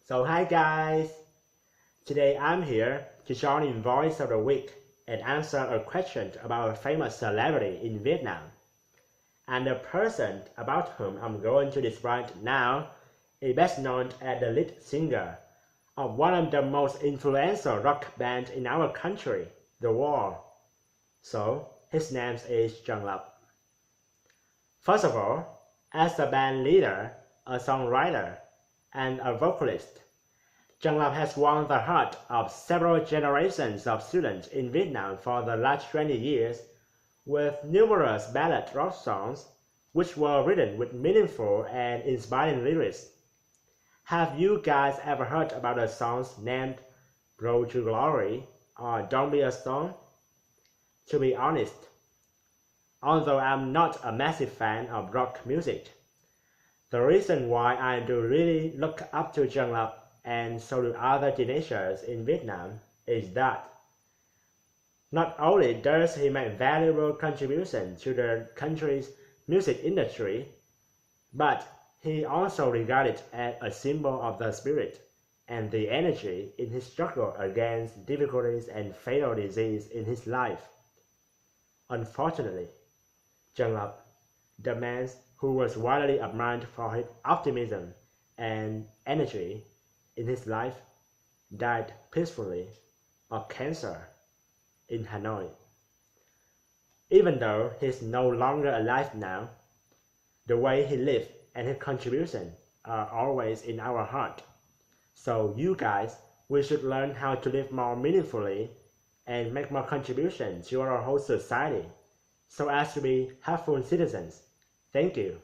So hi guys, today I'm here to join in Voice of the Week and answer a question about a famous celebrity in Vietnam. And the person about whom I'm going to describe now is best known as the lead singer of one of the most influential rock bands in our country, The Wall. So his name is Trần Lập. First of all, as a band leader, a songwriter, and a vocalist, Trần Lập has won the heart of several generations of students in Vietnam for the last 20 years with numerous ballad rock songs which were written with meaningful and inspiring lyrics. Have you guys ever heard about the songs named Road to Glory or Don't Be a Stone? To be honest, although I'm not a massive fan of rock music, the reason why I do really look up to Trần Lập and so do other teenagers in Vietnam is that not only does he make valuable contributions to the country's music industry, but he also regarded as a symbol of the spirit and the energy in his struggle against difficulties and fatal disease in his life. Unfortunately, Trần Lập, the man who was widely admired for his optimism and energy in his life, died peacefully of cancer in Hanoi. Even though he's no longer alive now, the way he lived and his contributions are always in our heart. So you guys, we should learn how to live more meaningfully and make more contributions to our whole society so as to be helpful citizens. Thank you.